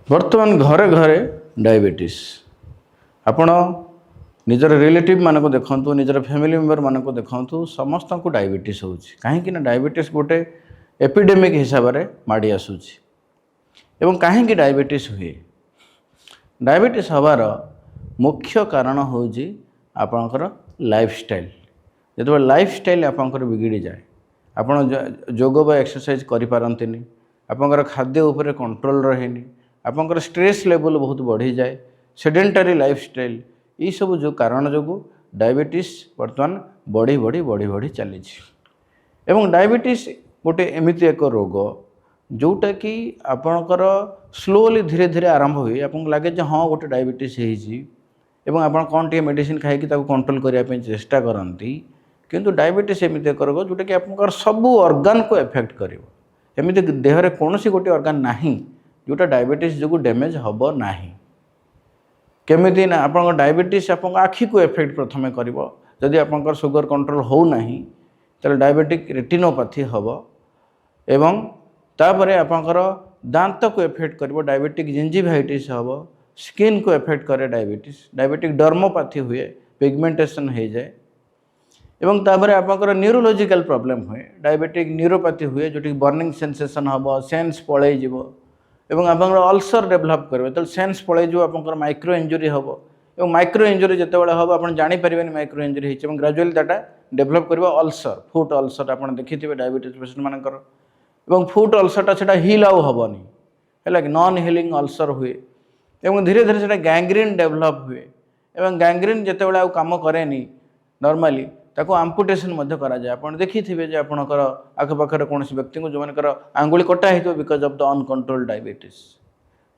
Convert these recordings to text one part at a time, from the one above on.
बर्तमान घरे घरे डायबिटीज आपण निजर रिलेटिव मानक देखु निजर फैमिली मेंबर मानक देखु समस्त को डायबिटीज हो कहीं डायबिटीज गोटे एपिडेमिक हिसाब से माड़ी आसूची एवं कहीं डायबिटीज हुए डायबिटीज हबार मुख्य कारण हूँ आपणकर लाइफस्टाइल जो लाइफस्टाइल आपणकर बिगड़ी जाए आपण जोग बा एक्सरसाइज करें आपणकर खाद्य उपर कंट्रोल रहेनी आपणकर स्ट्रेस लेवल बहुत बढ़ी जाए सेडेंटरी लाइफस्टाइल ये सब जो कारण जो डायबिटीज बर्तमान बढ़ी बढ़ी बढ़ी बढ़ी चली एवं डायबिटीज गोटे एमती एक रोग जोटा कि आपणकर स्लोली धीरे धीरे आरंभ हुए आपको लगे हाँ गोटे डायबिटीज एवं आप कौन टे मेडिसिन खाई कंट्रोल करने चेष्टा करती किंतु डायबिटीज एमती एक रोग जोटा कि आप सबू ऑर्गन को एफेक्ट कर एमती देहरे कौन सी गोटे ऑर्गन नहीं जोटा डायबिटीज जो डैमेज हम ना केमिति ना आप डायबिटीज आप आखि को एफेक्ट प्रथम कर जदि आप सुगर कंट्रोल हो ना तो डायबिटिक रेटिनोपैथी हम एवं तापर आपणकर दांत को एफेक्ट कर डायबिटिक जिंजिवाइटिस हम स्किन को एफेक्ट करे डायबिटिक डर्मोपैथी हुए पिगमेंटेशन हो जाए एवं तापर आपणकर न्यूरोलॉजिकल प्रॉब्लम हुए डायबिटिक न्यूरोपैथी हुए जोटी बर्निंग सेंसेशन हम सेंस पलैज एवं आप अल्सर डेभलप करेंगे तो सेंस पलैज आप माइक्रो इंजुरी हम और माइक्रो इंजुरी जिते बड़े हम आप जानीपर माइक्रो इंजुरी होती ग्राजुअली डाटा डेभलप कर अल्सर फुट अल्सर आप देखिए डायबिटीज पेसेंट मानकर एवं फुट अल्सरटा से हिल आउ हेनी है कि नॉन हिलिंग अल्सर हुए एवं धीरे धीरे से गैंग्रीन डेभलप हुए एवं गैंग्रीन जिते बड़े आउ काम करे नॉर्मली ताको आम्पुटेशन कराए आप देखिए आपणकर आखपाखे कौन व्यक्ति को जो मानकर आंगुली कटा हो because of the uncontrol diabetes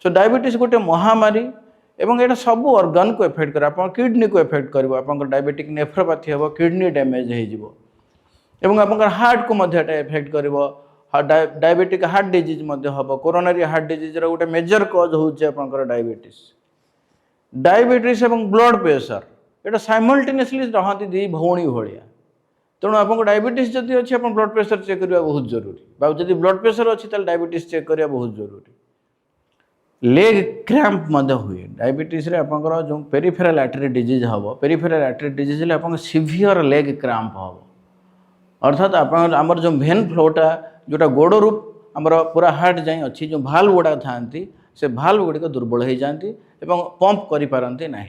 so diabetes गोटे महामारी एवं यहाँ सब ऑर्गन को एफेक्ट कर आप किडनी को एफेक्ट कर आप डायबिटिक नेफ्रोपैथी हम किडनी डैमेज हो आप हार्ट को एफेक्ट कर डायबिटिक हार्ट डिजीज हम कोरोनरी हार्ट डिजीज गोटे मेजर कज हो डायबिटीज डायबिटीज एवं ब्लड प्रेशर ये साइमल्टेनियसली रहती दी भौणी भाया तेणु आपको डायबिटीज जदि अच्छी आप ब्लड प्रेशर चेक करवा बहुत जरूरी जदि ब्लड प्रेशर अच्छी डायबिटीज चेक करवा बहुत जरूरी लेग क्रैम्प हुए डायबिटीज रे आपंकर जो पेरिफेरल आर्टरी डिजीज हम पेरिफेरल आर्टरी डिजीज आप सीवियर लेग क्रैम्प हम अर्थात आमर जो भेन फ्लोटा जोटा गोड़ रू आमर पूरा हार्ट जाए अच्छी जो भाल्व गुड़ा था से भाल्व गुड़िक दुर्बल हो जाती पंप करें ना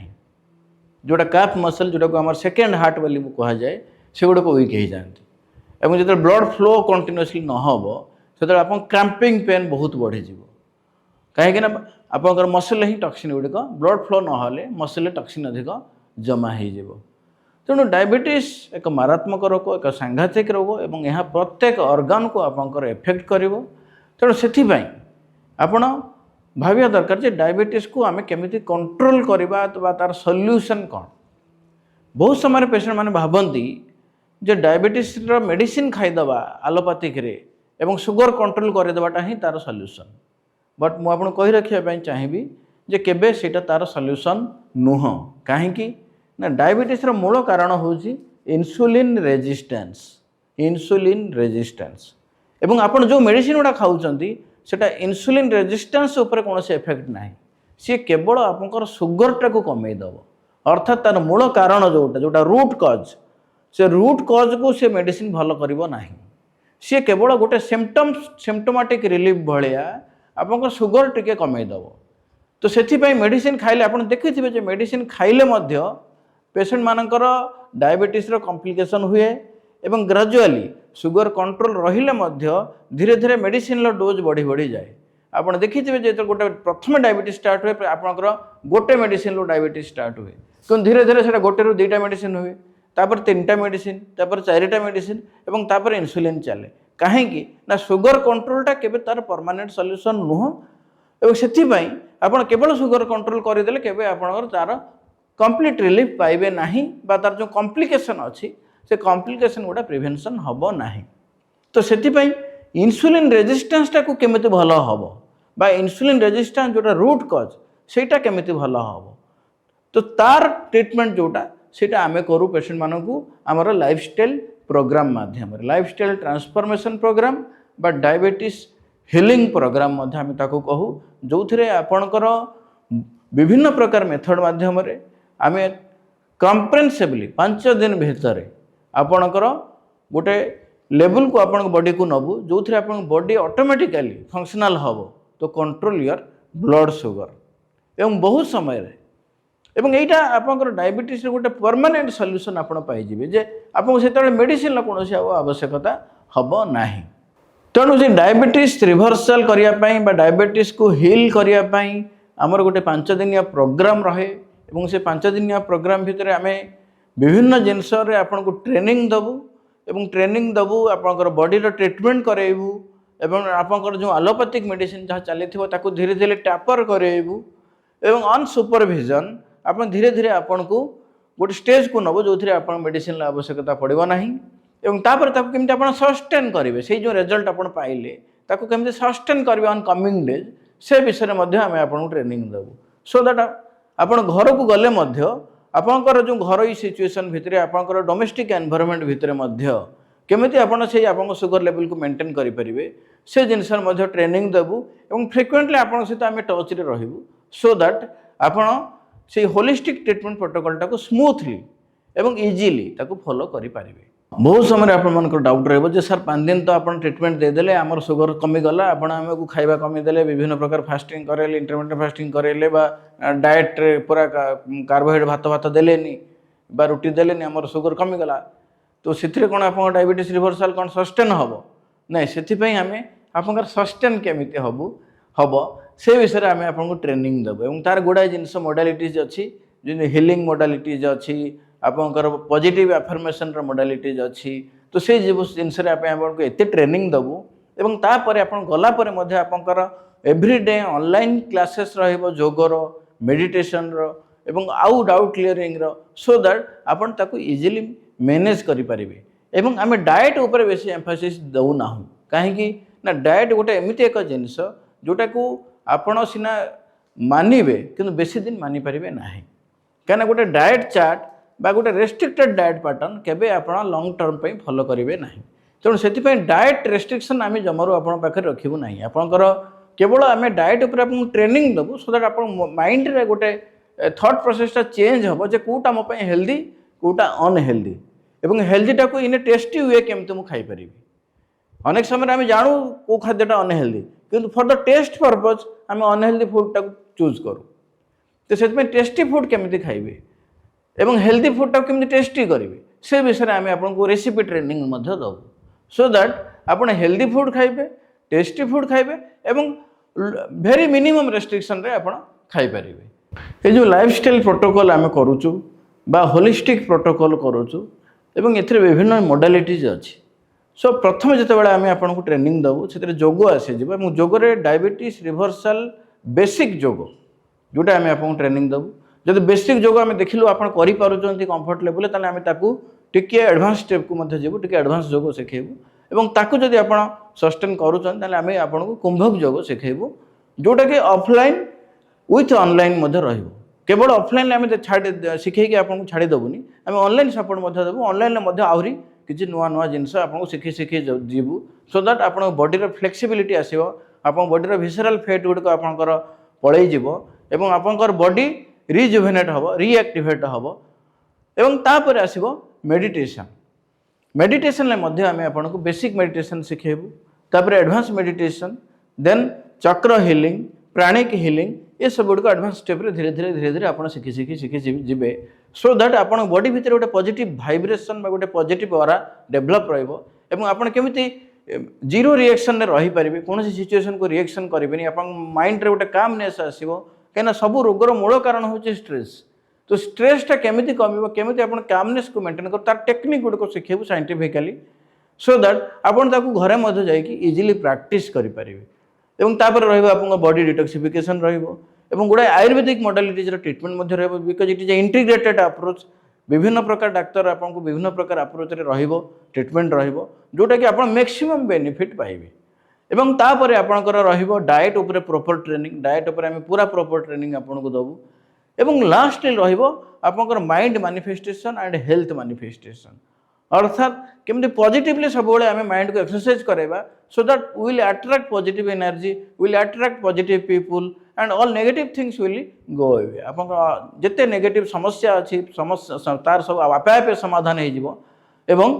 जोटा कैप मसल जोटा को आम सेकेंड हार्ट बोली कह जाए से गुड़ाक वीक हो जाती जो ब्लड फ्लो कंटिन्यूअसली न हम से आप क्रैम्पिंग पेन बहुत बढ़ी कहीं आप मसल ही टॉक्सिन गुड़िक ब्लड फ्लो ना मसल टॉक्सिन अधिक जमा हो तेणु डायबिटीज एक मारात्मक रोग एक सांघातिक रोग और यह प्रत्येक ऑर्गन को आपंकर एफेक्ट कर तेणु से आपण भाविया दरकार जे डायबिटीज को आम केमिति कंट्रोल करवा तार सॉल्यूशन कौन बहुत समय पेशेंट मैंने भावती जे डायबिटीज मेडिसिन खाईदवा आलोपैथिक रे एवं सुगर कंट्रोल करदेवाटा ही तार सॉल्यूशन बट मुझे कही रखा चाहिए जे केबे सेटा तार सॉल्यूशन नुह कहीं ना डायबिटीज मूल कारण हूँ इंसुलिन रेजिस्टेंस एवं आपण जो मेडिसिन गुड़ा खाऊंच सेटा इंसुलिन रेजिस्टेंस उपर कौन से इफेक्ट ना सी केवल आप सुगर टाक कमेदब अर्थात तार मूल कारण जोटा रूट कज से रूट कज को सी मेडिसिन भल करना सी केवल गोटे सिम्पटोमेटिक रिलीफ भाया आप सुगर टिके कमेदब तो से मेडिसिन खाइले आप देखिए मेडिसिन खाइले पेशेंट मानकर डायबिटीज कॉम्प्लिकेशन हुए एवं ग्रेजुअली सुगर कंट्रोल रहिले धीरे धीरे मेडिसिन डोज बढ़ी बढ़ी जाए आप देखिए जो गोटे प्रथम डायबिटीज स्टार्ट हुए आपंकर गोटे मेडिसिन डायबिटीज स्टार्ट हुए क्यों धीरे धीरे से गोटे रू 2टा मेडिसिन हुए तापर 3टा मेडिसिन तापर 4टा मेडिसिन एवं तापर इंसुलिन चले कहीं ना सुगर कंट्रोलटा केबे तार परमानेंट सॉल्यूशन नुह और से आप केवल सुगर कंट्रोल करदे केबे आपनकर तार कंप्लीट रिलीफ पाइबे नहीं तार जो कॉम्प्लिकेशन अच्छी से कॉम्प्लिकेशन गुड़ा प्रिवेंशन हम ना तो से इंसुलिन रेजिस्टेंस टाक केमिति भल हम बा इंसुलिन रेजिस्टेंस जोटा रूट कज सेटा केमिति भल हम तो तार ट्रीटमेंट जोटा सेटा आमे करू पेशेंट मानकू आमर लाइफस्टाइल प्रोग्राम माध्यम लाइफस्टाइल ट्रांसफॉर्मेशन प्रोग्राम बा डायबिटीज हिलिंग प्रोग्राम आम कहू जो थे आपणकर विभिन्न प्रकार मेथड माध्यम आम कम्प्रेहेन्सिवली 5 दिन भितर आपणकर गोटे लेवल को आपण बॉडी को नबू जो थे आप बॉडी ऑटोमेटिकली फंक्शनल हम तो कंट्रोल योर ब्लड शुगर एवं बहुत समय एवं यहाँ आपंकर डायबिटीज गोटे परमानेंट सल्यूशन आप पाइबे जे आपको से मेडिसिन कौन आवश्यकता हम ना तेणु से डायबिटीज रिभर्सल करने डायबिटीज को हिल करने आमर गोटे 5 दिनिया प्रोग्राम रहे और से 5 दिनिया प्रोग्राम भितर आम विभिन्न जिनस आपन को ट्रेनिंग दबू एवं ट्रेनिंग दबू आपंकर बॉडीर ट्रिटमेंट करेबू एवं आपंकर जो एलोपैथिक मेडिसिन जहाँ चली धीरे धीरे टैपर करेबू एवं अन सुपरविजन आप धीरे धीरे आपन को गोटे स्टेज को नबू जो आप मेडिसिन आवश्यकता पड़ो ना एवं तापर केमती आप सस्टेन करेंगे से जो रिजल्ट आप पाइले केमती सस्टेन करेंगे ऑन कमिंग डेज से विषय में आम आपको ट्रेनिंग देवु सो दैट आप घर को गले आपंकर जो घर सिचुएसन भितर आपंकर डोमेस्टिक एनवायरनमेंट भितर केमिति आपन से आपन सुगर लेवल को मेंटेन करें से जिनस ट्रेनिंग देवु और फ्रिक्वेंटली आपन सहित आम टच रे रहबू सो दैट आपन से होलिस्टिक ट्रिटमेंट प्रोटोकॉल टाको स्मूथली एवं इजीली ताको फॉलो करि पारिबे। बहुत समय आपन डाउट रहिबो जे सर 5 दिन तो आपन ट्रिटमेंट दे देले आमर सुगर कमी गला आपन हमको खाइबा कमी देले विभिन्न प्रकार फास्टिंग करेले इंटरमिटेंट फास्टिंग करेले बा डाइट रे पूरा कार्बोहाइड्रेट भात भात देलेनी बा रुटी देलेनी आमर सुगर कमी गला तो सिथिरे कोन आपन डायबिटीज रिवर्सल कोन सस्टेन हबो नै सेथि पई हमें आपनकर सस्टेन केमिति हबो से विषय आम आपको ट्रेनिंग देव और तार गुड़ाए जिनस मोडालिटीज अच्छी जो हिलिंग मोडालिटीज अच्छी आपंकर पॉजिटिव अफर्मेशन मोडालिटीज अच्छी तो से जिनस आपको एत ट्रेनिंग देवु और तापर आप गलापर आपंकर एव्रीडे ऑनलाइन क्लासेस रोगर मेडिटेशन एवं आउ डाउट क्लीयरिंग सो दैट आपन ताको इजीली मैनेज करें एवं आम डाएट उपर बेसी एम्फासिस देना कहीं ना डाएट गोटे एमती एक जिनस जोटा को आपण सीना मानवे कि बेसी दिन मानि पारे ना कहीं गोटे डाएट चार्ट बा गोटे रेस्ट्रिक्टेड डाएट पैटर्न केबे आपण लॉन्ग टर्म पे फॉलो करेंगे ना तेणु से डाएट रेस्ट्रिक्शन आम जमारू आपण पाखे रखू ना आपंकर केवल आम डाएट उपर आपको ट्रेनिंग देवु सो दैट आप माइंड रे गोटे थॉट प्रोसेसटा चेंज हम जे कोटा मो हेल्दी कोटा अनहेल्दी एवं हेल्दीटा को इन टेस्टी वे केमती मुझे खाईपारि अनेक समय आम जानू कौ खाद्यटा अनहेल्दी किंतु फॉर द टेस्ट पर्पज आम अनहेल्दी फुडटा चूज करूँ तो से टेस्टी फुड केमिति खाइबे एवं हेल्दी फुडटा केमिति टेस्टी करेंगे से विषय आम आपको recipe training Dabu so that आप हेल्दी फुड खाइबे टेस्टी फुड खाइबे एवं वेरी मिनिमम रेस्ट्रिक्शन रे आप खाईपारे ये जो लाइफस्टाइल प्रोटोकॉल आम करुचु बा होलिस्टिक प्रोटोकॉल करुचु एवं एथिरे विभिन्न मोडालिटीज अच्छी सो प्रथम जितेबाला आम आपको ट्रेनिंग देवु से जोग आसीज जोगरे डायबिटीज रिभर्सल बेसिक जोग जोटा आम आपको ट्रेनिंग देवु जब बेसिक जोग आम देखिलु आप कंफर्ट लेवल ताले आम ताकू टिके एडवांस स्टेप को जीवु टिके एडवांस जोग शिखेबू एवं ताकू जदि आप सस्टेन करूँ आम आपको कुंभक जोग शिखेबू जोटा कि ऑफलाइन विथ ऑनलाइन रहिबो केवल ऑफलाइन आम छाड़ शिखेकी आपको छाड़देबूनी आम ऑनलाइन सपोर्ट देवु ऑनलाइन आहरी किसी नुआ नुआ जिनस आपको शिखी शिखी जीवु सो दैट आप बॉडीर फ्लेक्सिबिलिटी आसो आप बॉडीर विसराल फैट गुड़िक आपंकर पलैज एवं आपंकर बॉडी रिजुवेनेट हम रिएक्टिवेट हम एवं तापर आसो मेडिटेशन मेडिटेशन आम आपको बेसिक मेडिटेशन शिखेबू तापर एडवांस मेडिटेशन देन चक्र हिलिंग प्राणिक हिलिंग ये सब गुड़िक एडवांस स्टेप धीरे धीरे धीरे धीरे आप शिखी शिखी शिखी जीवे सो दैट आप बॉडी भितर गोटे पॉजिटिव वाइब्रेशन गोटे पॉजिटिव ऑरा डेभलप रहा केमिति जीरो रिएक्शन रही पारे कौन सिचुएशन को रिएक्शन करेंगे आप माइंड रे गोटे कामनेस आसो कहीं सब रोगर मूल कारण हूँ स्ट्रेस तो स्ट्रेसटा केमिति कम केमिति आप कामनेस को मेंटेन कर तार टेक्निक गुड़िक शिखेबू साइंटिफिकली सो दैट आपन ताकू घरे मध्य जाइए इजिली प्रैक्टिस करेंगे एवं तापर रहा बॉडी डिटॉक्सिफिकेशन एवं गुड़ाए ayurvedic modalities treatment because it is integrated approach विभिन्न प्रकार डाक्तर आपको विभिन्न प्रकार अप्रोच ट्रिटमेंट जोटा कि आप मैक्सिमम बेनिफिट पाइबे एवं तापर आपंकर डाएट उपर प्रॉपर ट्रेनिंग डाएट उपर आम पूरा प्रॉपर ट्रेनिंग आपको देवु एवं लास्ट आपंकर mind manifestation and health manifestation अर्थात केमती पॉजिटिवली सब बेले आम माइंड को एक्सरसाइज कराइबा so that will attract positive energy will attract positive people and all negative things will go away आप जिते नेगेटिव समस्या अच्छी समस्या तार सब आपे आपे समाधान हो एवं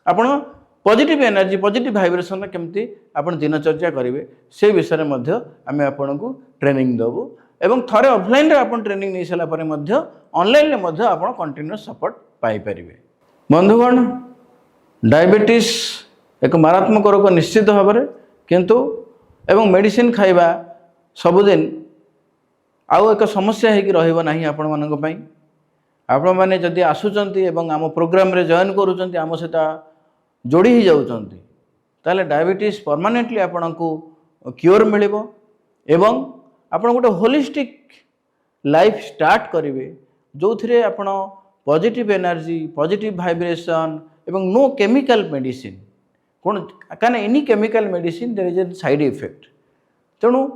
आपण पॉजिटिव एनर्जी पॉजिटिव वाइब्रेशन केमती आपण दिनचर्या करेंगे से विषय में आम आपन को ट्रेनिंग देवु एवं थरे ऑफलाइन आपन ट्रेनिंग नहीं सारापर ऑनलाइन में आप कंटिन्यूअस सपोर्ट पाइपर। बंधुगण डायबिटीज एक मारात्मक रोग निश्चित भाव में किंतु एवं मेडिसिन खाइबा सबुदिन आउ एक समस्या हो रही आपण मानी आपण मैंने जदि आसुचंती एवं आम प्रोग्राम रे जॉइन करूचंती आम सहित जोड़ी ही जाउचंती ताले डायबिटीज परमानेंटली आपण को क्योर मिलिबो एवं आपण गोटे होलिस्टिक लाइफ स्टार्ट करेंगे जो थे आपण पॉजिटिव एनर्जी पॉजिटिव वाइब्रेशन एवं नो केमिकल मेडिसिन कौन क्या any chemical medicine there is a side effect तेणु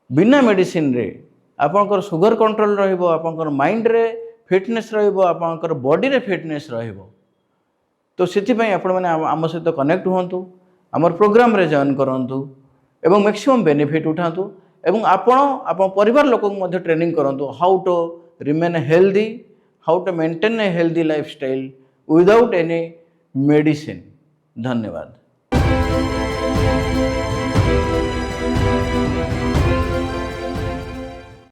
बिना मेडिसिन रे आपंकर सुगर कंट्रोल रहिबो आपंकर माइंड रे फिटनेस रहिबो आपंकर बॉडी रे फिटनेस रहिबो तो से आपण मैंने आम सहित कनेक्ट हुंतु आमर प्रोग्राम रे जॉइन करंतु एवं मैक्सिमम बेनिफिट उठातु एवं आपण परिवार लोक ट्रेनिंग करंतु how to remain healthy how to maintain a healthy lifestyle without any medicine. धन्यवाद।